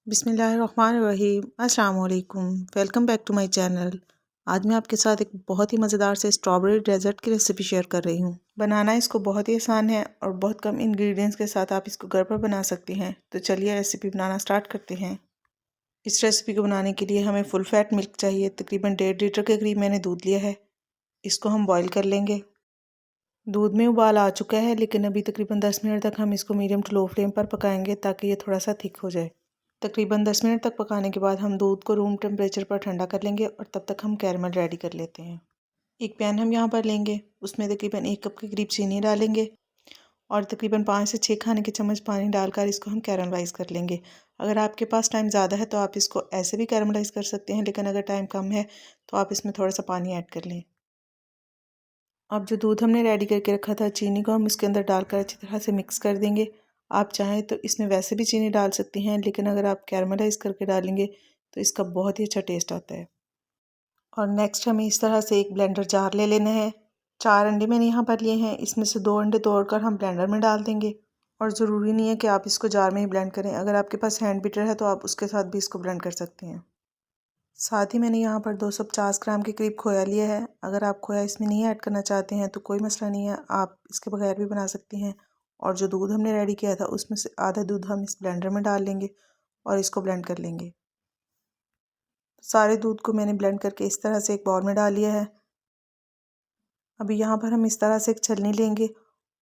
बिस्मिल्लाहिर्रहमानिर्रहीम। अस्सलाम वालेकुम। Welcome back to my channel. आज मैं आपके साथ एक बहुत ही मज़ेदार से स्ट्रॉबेरी डेजर्ट की रेसिपी शेयर कर रही हूँ। बनाना इसको बहुत ही आसान है और बहुत कम इंग्रेडिएंट्स के साथ आप इसको घर पर बना सकती हैं। तो चलिए रेसिपी बनाना स्टार्ट करते हैं। इस रेसिपी को बनाने के लिए हमें फुल फैट मिल्क चाहिए। तकरीबन 1.5 लीटर के करीब मैंने दूध लिया है। इसको हम बॉयल कर लेंगे। दूध में उबाल आ चुका है, लेकिन अभी तकरीबन 10 मिनट तक हम इसको मीडियम टू लो फ्लेम पर पकाएंगे ताकि ये थोड़ा सा थिक हो जाए। तकरीबन 10 मिनट तक पकाने के बाद हम दूध को रूम टेम्परेचर पर ठंडा कर लेंगे और तब तक हम कैरमल रेडी कर लेते हैं। एक पैन हम यहाँ पर लेंगे, उसमें तकरीबन 1 कप के करीब चीनी डालेंगे और तकरीबन 5 से 6 खाने के चम्मच पानी डालकर इसको हम कैरमलाइज़ कर लेंगे। अगर आपके पास टाइम ज़्यादा है तो आप इसको ऐसे भी कैरमलाइज़ कर सकते हैं, लेकिन अगर टाइम कम है तो आप इसमें थोड़ा सा पानी ऐड कर लें। अब जो दूध हमने रेडी करके रखा था, चीनी को हम इसके अंदर डालकर अच्छी तरह से मिक्स कर देंगे। आप चाहें तो इसमें वैसे भी चीनी डाल सकती हैं, लेकिन अगर आप कैरमलाइज़ करके डालेंगे तो इसका बहुत ही अच्छा टेस्ट आता है। और नेक्स्ट हमें इस तरह से एक ब्लेंडर जार ले लेना है। 4 अंडे मैंने यहाँ पर लिए हैं, इसमें से 2 अंडे तोड़कर हम ब्लेंडर में डाल देंगे। और ज़रूरी नहीं है कि आप इसको जार में ही ब्लेंड करें, अगर आपके पास हैंड बीटर है तो आप उसके साथ भी इसको ब्लेंड कर सकती हैं। साथ ही मैंने यहाँ पर 250 ग्राम के करीब खोया लिया है। अगर आप खोया इसमें नहीं ऐड करना चाहते हैं तो कोई मसला नहीं है, आप इसके बगैर भी बना सकती हैं। और जो दूध हमने रेडी किया था उसमें से आधा दूध हम इस ब्लेंडर में डाल लेंगे और इसको ब्लेंड कर लेंगे। सारे दूध को मैंने ब्लेंड करके इस तरह से एक बाउल में डाल लिया है। अभी यहाँ पर हम इस तरह से एक छलनी लेंगे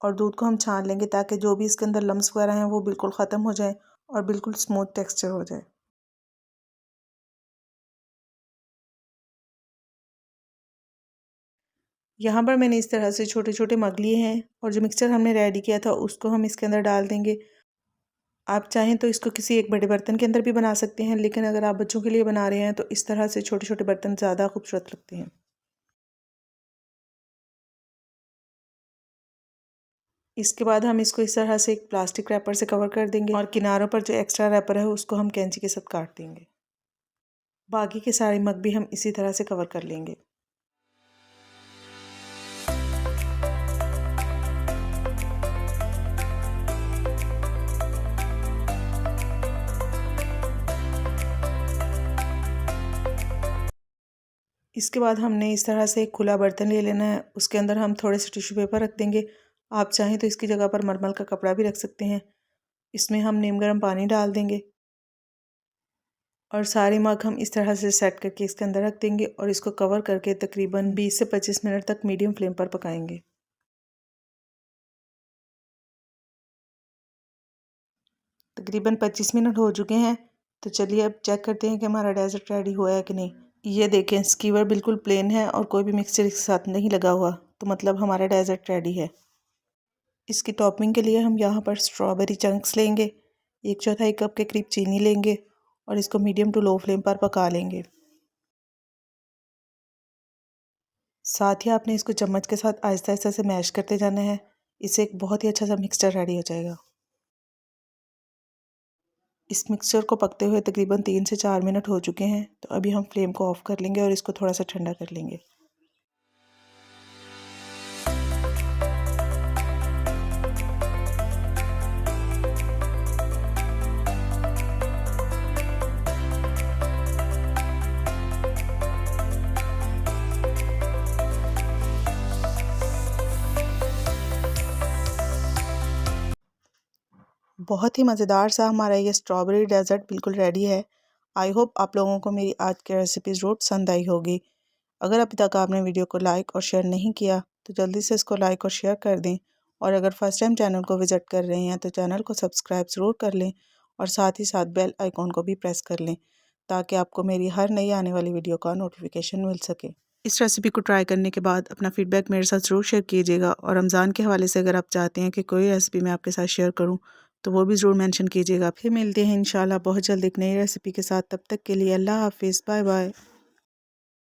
और दूध को हम छान लेंगे ताकि जो भी इसके अंदर लम्स वगैरह हैं वो बिल्कुल ख़त्म हो जाए और बिल्कुल स्मूथ टेक्सचर हो जाए। यहाँ पर मैंने इस तरह से छोटे छोटे मग लिए हैं और जो मिक्सचर हमने रेडी किया था उसको हम इसके अंदर डाल देंगे। आप चाहें तो इसको किसी एक बड़े बर्तन के अंदर भी बना सकते हैं, लेकिन अगर आप बच्चों के लिए बना रहे हैं तो इस तरह से छोटे छोटे बर्तन ज़्यादा खूबसूरत लगते हैं। इसके बाद हम इसको इस तरह से एक प्लास्टिक रैपर से कवर कर देंगे और किनारों पर जो एक्स्ट्रा रैपर है उसको हम कैंची के साथ काट देंगे। बाकी के सारे मग भी हम इसी तरह से कवर कर लेंगे। इसके बाद हमने इस तरह से एक खुला बर्तन ले लेना है, उसके अंदर हम थोड़े से टिश्यू पेपर रख देंगे। आप चाहें तो इसकी जगह पर मलमल का कपड़ा भी रख सकते हैं। इसमें हम नीम गर्म पानी डाल देंगे और सारे मग हम इस तरह से सेट करके इसके अंदर रख देंगे और इसको कवर करके तकरीबन 20 से 25 मिनट तक मीडियम फ्लेम पर पकाएंगे। तकरीबन 25 मिनट हो चुके हैं, तो चलिए अब चेक करते हैं कि हमारा डेजर्ट रेडी हुआ है कि नहीं। ये देखें, स्कीवर बिल्कुल प्लेन है और कोई भी मिक्सचर इसके साथ नहीं लगा हुआ, तो मतलब हमारा डेजर्ट रेडी है। इसकी टॉपिंग के लिए हम यहाँ पर स्ट्रॉबेरी चंक्स लेंगे, 1/4 कप के करीब चीनी लेंगे और इसको मीडियम टू लो फ्लेम पर पका लेंगे। साथ ही आपने इसको चम्मच के साथ आहिस्ता आहिस्ता से मैश करते जाना है, इससे एक बहुत ही अच्छा सा मिक्सचर रेडी हो जाएगा। इस मिक्सचर को पकते हुए तकरीबन 3 से 4 मिनट हो चुके हैं, तो अभी हम फ्लेम को ऑफ कर लेंगे और इसको थोड़ा सा ठंडा कर लेंगे। बहुत ही मज़ेदार सा हमारा ये स्ट्रॉबेरी डेजर्ट बिल्कुल रेडी है। आई होप आप लोगों को मेरी आज की रेसिपी ज़रूर पसंद आई होगी। अगर अभी तक आपने वीडियो को लाइक और शेयर नहीं किया तो जल्दी से इसको लाइक और शेयर कर दें, और अगर फर्स्ट टाइम चैनल को विज़िट कर रहे हैं तो चैनल को सब्सक्राइब ज़रूर कर लें और साथ ही साथ बेल आइकॉन को भी प्रेस कर लें ताकि आपको मेरी हर नई आने वाली वीडियो का नोटिफिकेशन मिल सके। इस रेसिपी को ट्राई करने के बाद अपना फीडबैक मेरे साथ ज़रूर शेयर कीजिएगा, और रमज़ान के हवाले से अगर आप चाहते हैं कि कोई रेसिपी मैं आपके साथ शेयर करूं तो वो भी ज़रूर मेंशन कीजिएगा। फिर मिलते हैं इंशाल्लाह बहुत जल्द एक नई रेसिपी के साथ। तब तक के लिए अल्लाह हाफिज़, बाय बाय।